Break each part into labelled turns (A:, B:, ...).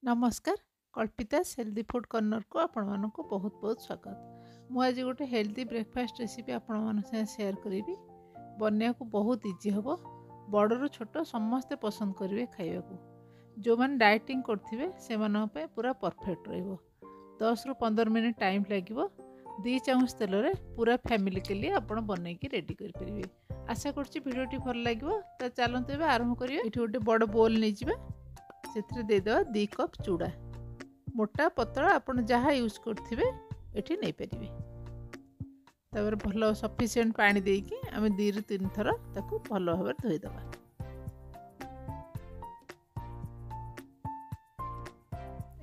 A: नमस्कार कल्पितास healthy food corner को आपण मानक बहुत बहुत स्वागत। मु आज गोटे हेल्दी ब्रेकफास्ट रेसिपी आपण मान शेयर करी। बनया को बहुत इजी हम, बड़ छोट समस्ते पसंद करेंगे खाइबा को। जो मैंने डाइटिंग करथिबे से पे पूरा परफेक्ट रहिबो। 10 रु 15 मिनट टाइम लगे। 2 चामच तेल रे पूरा फैमिली के लिए आपण बनई की रेडी कर परिबे। आशा करछि वीडियोटी भल लागिवो। त चलंतु एबे आरंभ करियो। एठी गोटे बड़ बोल नै जिबे, से देदेवा 2 कप चूड़ा, मोटा पतला आपन जहाँ यूज करथिबे एठी नै परिबे। तबर भलो सफिशिएंट पानी देकी आमे 2 रु 3 थर ताकू भलो भाबे धोई दबा।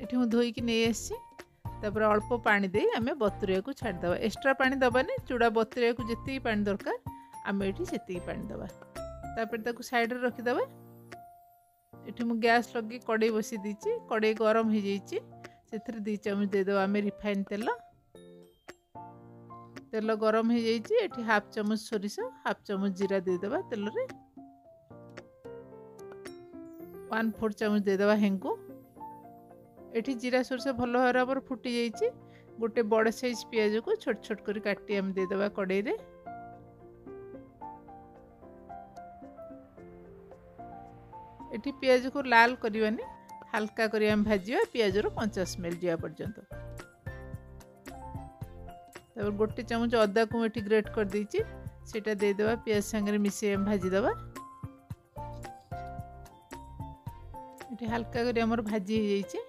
A: एठी मु धोई की नै आसी। तबर अल्प पानी दे आमे बतुरिया को छाड़ दबा। एक्स्ट्रा पानी दबाने, चूड़ा बतुरिया को जति पानी दरकार आमे एठी सेति पानी दबा। तापर ताकू साइड रे रखि दबा। एठी मु गैस लगी कड़े बसी दीची। कड़े गरम हो जाइए, से 2 चामच देदेव आम रिफाइन तेल। तेल गरम हो जाइए, एठी हाफ चामच सोरिष, हाफ चामच जीरा देदेवा तेल रे। 1/4 चामच देदेवा हेंगु। एठी जीरा सोरिष भल भाव फुटी जाइए। गोटे बड़ साइज पियाज को छोट छोट कर काटी आम देदेवा कड़े रे। एठी पियाज को लाल करवानी, हल्का करी हम भाजिया पियाज रो कंचा स्मेल जिया पर्यंत। तब गोटे चामच अदा को एठी ग्रेट कर दीची, सेटा दे देबा पियाज संगे मिसे हम भाजी दबा। एठी हल्का करी हमर भाजी हो जाइए।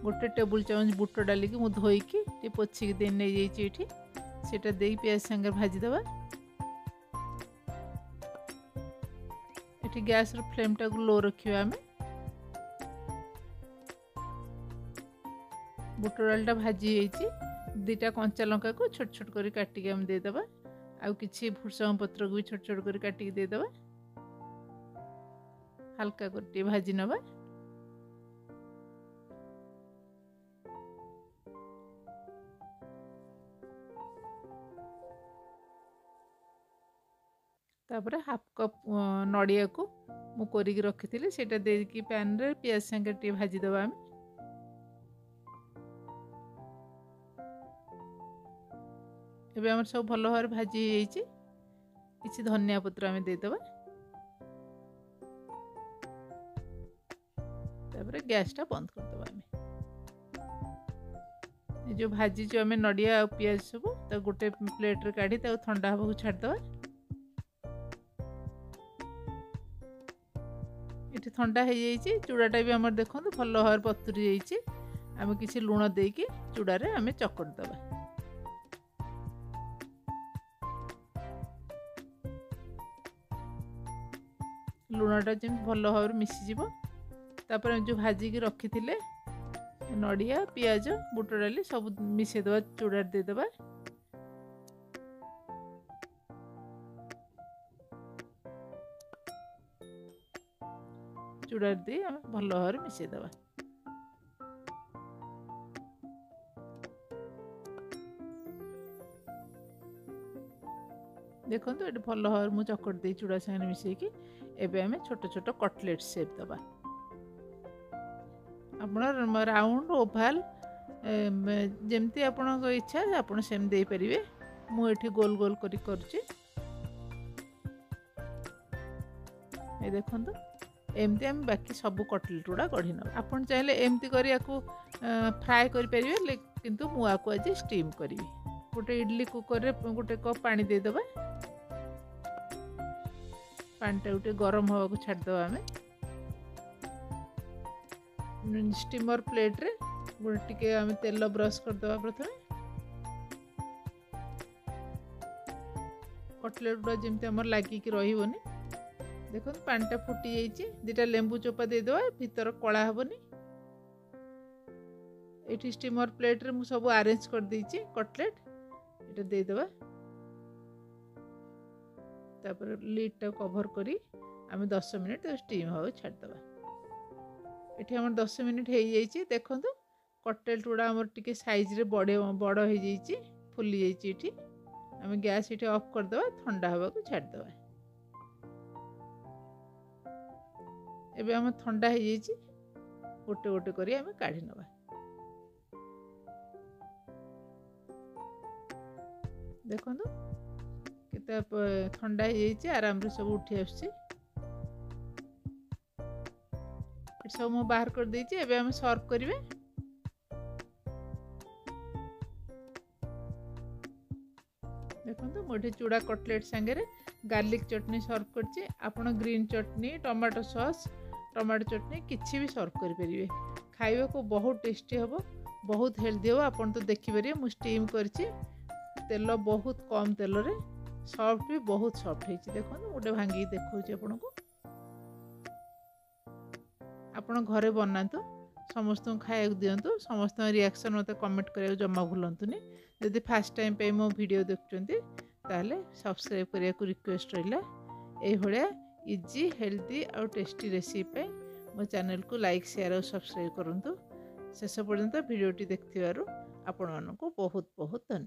A: गोटे टेबल चामच बुट डाली की मु धोई की टे पोछि दे नै जाइए। एठी सेटा देई पियाज संगे भाजी दबा। एठी गैस रो फ्लेम टा को लो रखियो। आमे बुट डालटा भाजी होइची। 2टा कंचा लंका को छोट छोट करी काटी के हम दे दबा। आ किछि भुसंग पत्र को भी छोट छोट करी काटी के दे दबा। हल्का करटी भाजी नबा। तापर हाफ कप नड़िया को मु कोरिक रखी सेटा देकी पैन रे पियाज संगे टी भाजी दबा। आम एबे हमर सब भलो भार भाजी जाइए। किछि धनिया पत्र आम देदेबा। तापर गैस टा बंद कर दबा। आम जो भाजी जो आम नड़िया और पियाज सब ता गोटे प्लेट रे काढी ता ठंडा हबा को छाड़ दबा। एठी ठंडा हो जाइए। चूड़ाटा भी आम देखो भल भाव बतुरी जाइए। आम किसी लुण देकी चूड़ा रे आम चकट दबा। लुणटा जमी भल भाव मिसीज। तापर जो भाजी की रखी थिले नड़िया पियाज बुट डाली सब मिसे दबा। चूड़ा दे दबा। चूड़ा दे आम भल भाव मिसे दबा। देखो ये भल भाव मुझे चकट दे चूड़ा संगे मिसेकी एबे आमे छोट छोट कटलेट शेप दबा। आपण राउंड ओभाल जेमती आपण इच्छा आपण सेम दे परिवे। मु एठी गोल गोल करी करछि। ए देखंतु एमती हम बाकी सब कटलेट गुड़ा गढ़ी न। आपण चाहे एमती करी याकू फ्राए करि परिवे, किंतु मु आकू आज स्टीम करी। गोटे इडली कुकर रे गोटे कप पानी दे दबा। पानीटा गोटे गरम हवा को छाड़ दबा। आमे स्टीमर प्लेट रे गोटे टिके आमे तेल ब्रश कर दबा। प्रथमे कटलेट गुड़ा जेमती हमर लागी की रहिबोनी। देखो पानीटा फुटी जाइए। 2टा लेंबू चोपा दे दबा, भीतर कला हबनी। एठी स्टीमर प्लेट रे मु सब अरेंज कर दीची कटलेट। एटा दे दबा। तापर लिड टा कवर करी आमे 10 मिनिट स्टीम हो छाड़ दबा। एठी हमर 10 मिनिट हो जाइए। देखंतु कटलेट गुड़ा हमर टिके साइज रे बड़ बड़ हो जाइए, फुली जाइए। एठी आमे गैस एठी ऑफ कर दबा, ठंडा हवा को छाड़ दबा। एबे हम ठंडा हो जाइए। गोटे गोटे करी आमे काढ़ी नबा। देखंतु केते ठंडा हो जाइए आराम रे सब उठी आछी। सब मु बाहर कर देइछि। एबे हम सर्व करिवे। देखो मोटे चूड़ा कटलेट सांगे गार्लिक चटनी सर्व करछि। आपण ग्रीन चटनी टमाटो सॉस टमाटो चटनी किछि भी सर्व करि परिबे। खाइबा को बहुत टेस्टी हबो, बहुत हेल्दी हबो। आपण तो देखि परिबे मु स्टीम करछि। तेल बहुत कम तेल रे सॉफ्ट भी बहुत सॉफ्ट हेछि। देखो गोटे भांगी देखौछि आपण को। आपण घरे बनातु, समस्त खाया दिंतु। समस्त रिएक्शन मत कमेंट करिया जमा भूलंतुनी। यदि फर्स्ट टाइम पे मो वीडियो देखुचंती ताले सब्सक्राइब करिया को रिक्वेस्ट रहिला। एई भलिया इजी हेल्दी और टेस्टी रेसिपी मो चैनल को लाइक शेयर और सब्सक्राइब करंतु। शेष पर्यंत वीडियोटी देखथिबारु आपण मानको बहुत बहुत धन्यवाद।